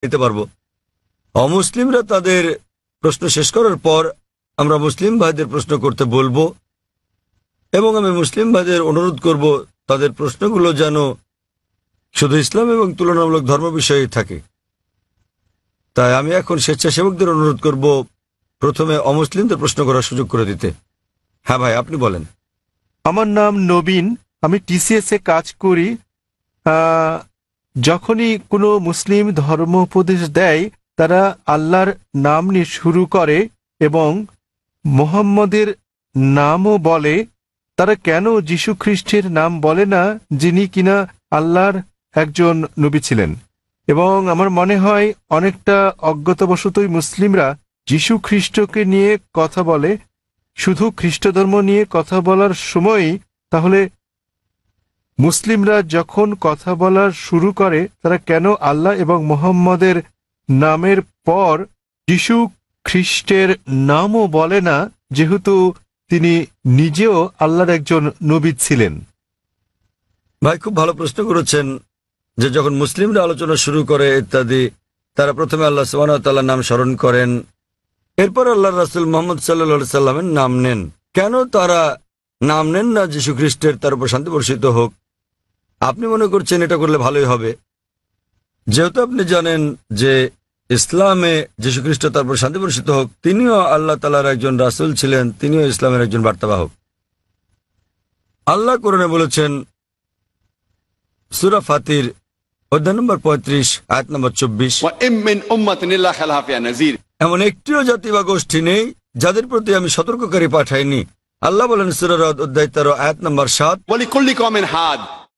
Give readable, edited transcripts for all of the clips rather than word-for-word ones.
নিতে পারবো। অমুসলিমরা তাদের প্রশ্ন শেষ করার পর আমরা মুসলিম ভাইদের প্রশ্ন করতে বলবো এবং আমি মুসলিম ভাইদের অনুরোধ করব তাদের প্রশ্নগুলো যেন শুধু ইসলাম এবং তুলনামূলক ধর্ম বিষয়ে থাকে। তাই আমি এখন স্বেচ্ছাসেবকদের অনুরোধ করব প্রথমে অমুসলিমদের প্রশ্ন করার সুযোগ করে দিতে। হ্যাঁ ভাই, আপনি বলেন। আমার নাম নবীন, আমি টিসিএস এ কাজ করি। যখনই কোনো মুসলিম ধর্ম উপদেশ দেয় তারা আল্লাহর নাম নিয়ে শুরু করে এবং মুহাম্মদের নামও বলে। তারা কেন যীশু খ্রিস্টের নাম বলে না, যিনি কিনা আল্লাহর একজন নবী ছিলেন? এবং আমার মনে হয় অনেকটা অজ্ঞতাবশতই মুসলিমরা যীশু খ্রিস্টকে নিয়ে কথা বলে, শুধু খ্রিস্ট ধর্ম নিয়ে কথা বলার সময়ই। তাহলে মুসলিমরা যখন কথা বলা শুরু করে তারা কেন আল্লাহ এবং মুহাম্মদের নামের পর যীশু খ্রিস্টের নামও বলে না, যেহেতু তিনি নিজেও আল্লাহর একজন নবী ছিলেন? ভাই, খুব ভালো প্রশ্ন করেছেন যে যখন মুসলিমরা আলোচনা শুরু করে ইত্যাদি, তারা প্রথমে আল্লাহ সুবহানাহু ওয়া তাআলার নাম স্মরণ করেন, এরপর আল্লাহর রাসূল মুহাম্মদ সাল্লাল্লাহু আলাইহি সাল্লামের নাম নেন। কেন তারা নাম নেন না যীশু খ্রিস্টের, তার উপর শান্তি বর্ষিত হোক? আপনি মনে করছেন এটা করলে ভালোই হবে, যেহেতু আপনি জানেন যে ইসলামে যীশু খ্রিস্ট, তার উপর শান্তি বর্ষিত হোক, তিনিও আল্লাহ তাআলার একজন রাসূল ছিলেন, তিনিও ইসলামের একজন বার্তাবাহক। আল্লাহ কোরআনে বলেছেন সূরা ফাতির অধ্যায় নম্বর 35 আয়াত নম্বর 24, এমন একটিও জাতি বা গোষ্ঠী নেই যাদের প্রতি আমি সতর্ককারী পাঠাইনি। আল্লাহ বলেন সূরা রাদ অধ্যায় 13 আয়াত নম্বর 7,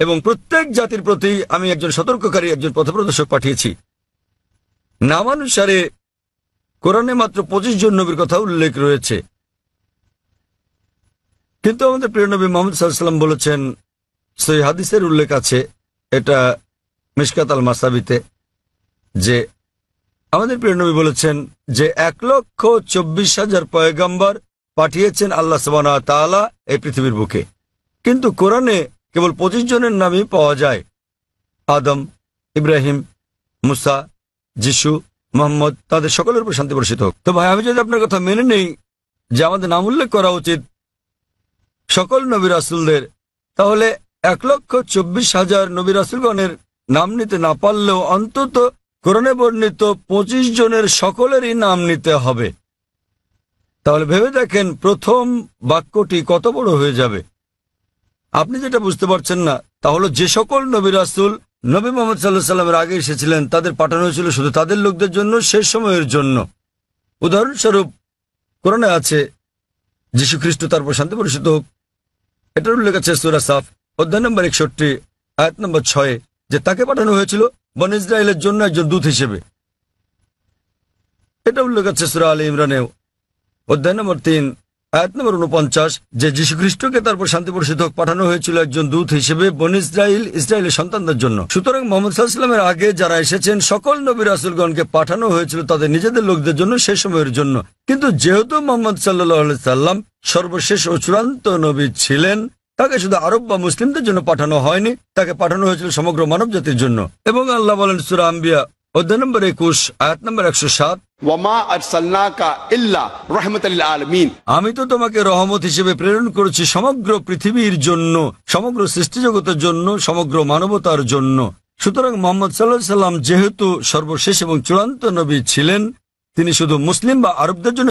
এবং প্রত্যেক জাতির প্রতি আমি একজন সতর্ককারী, একজন পথপ্রদর্শক পাঠিয়েছি। নামানুসারে কোরআনে মাত্র 25 জন নবীর কথা উল্লেখ রয়েছে, কিন্তু আমাদের প্রিয় নবী মুহাম্মদ সাল্লাল্লাহু আলাইহি ওয়াসাল্লাম বলেছেন, সহিহ হাদিসের উল্লেখ আছে, এটা মিশকাত আল মাসাবিতে, যে আমাদের প্রিয় নবী বলেছেন যে 1,24,000 পয়গম্বর পাঠিয়েছেন আল্লাহ সুবহানাহু ওয়া তাআলা এই পৃথিবীর বুকে, কিন্তু কোরআনে কেবল 25 জনের নামই পাওয়া যায়। আদম, ইব্রাহিম, মুসা, যিশু, মুহাম্মদ, তাদের সকলের উপর শান্তি বর্ষিত হোক। তো ভাই, আমি যদি আপনার কথা মেনে নেই যে আমাদের নাম উল্লেখ করা উচিত সকল নবী রাসূলদের, তাহলে 1,24,000 নবী রাসূলগণের নাম নিতে না পারলেও অন্তত কোরআনে বর্ণিত 25 জনের সকলেরই নাম নিতে হবে। তাহলে ভেবে দেখেন প্রথম বাক্যটি কত বড় হয়ে যাবে। আপনি যেটা বুঝতে পারছেন না তা হলো যে সকল নবী রাসূল নবী মুহাম্মদ সাল্লাল্লাহু আলাইহি ওয়াসাল্লামের আগে এসেছিলেন, তাদের পাঠানো হয়েছিল শুধু তাদের লোকদের জন্য, শেষ সময়ের জন্য। উদাহরণস্বরূপ কোরআনে আছে যীশু খ্রিস্ট, তার উপর শান্তি বর্ষিত হোক, এটার উল্লেখ আছে সূরা সাফ অধ্যায় নম্বর 61 আয়াত নম্বর 6, যে তাকে পাঠানো হয়েছিল বনী ইসরাইলের জন্য একজন দূত হিসেবে। এটা উল্লেখ আছে সূরা আলে ইমরানেও অধ্যায় নম্বর 3 আয়াত নম্বর 49, যে যীশু খ্রিস্টকে তারপর শান্তি বর্ষিত হোক পাঠানো হয়েছিল একজন দূত হিসেবে বনী ইসরাইলের সন্তানদের জন্য। সুতরাং মুহাম্মদ সাল্লাল্লাহু আলাইহি ওয়াসাল্লামের আগে যারা এসেছেন সকল নবী রাসূলগণকে পাঠানো হয়েছিল তাদের নিজেদের লোকদের জন্য, শেষ সময়ের জন্য। কিন্তু যেহেতু মুহাম্মদ সাল্লাল্লাহু আলাইহি সাল্লাম সর্বশেষ ও চূড়ান্ত নবী ছিলেন, তাকে শুধু আরব বা মুসলিমদের জন্য পাঠানো হয়নি, তাকে পাঠানো হয়েছিল সমগ্র মানব জাতির জন্য। এবং আল্লাহ বলেন সূরা আম্বিয়া অধ্যায় নম্বর 21 আয়াত নম্বর 107, আমি তো তোমাকে রহমত হিসেবে প্রেরণ করেছি সমগ্র পৃথিবীর জন্য, সমগ্র সৃষ্টি জগতের জন্য, সমগ্র মানবতার জন্য। সুতরাং মুহাম্মদ সাল্লাল্লাহু আলাইহি ওয়াসাল্লাম যেহেতু সর্বশেষ এবং চূড়ান্ত নবী ছিলেন, তিনি শুধু মুসলিম বা আরবদের জন্য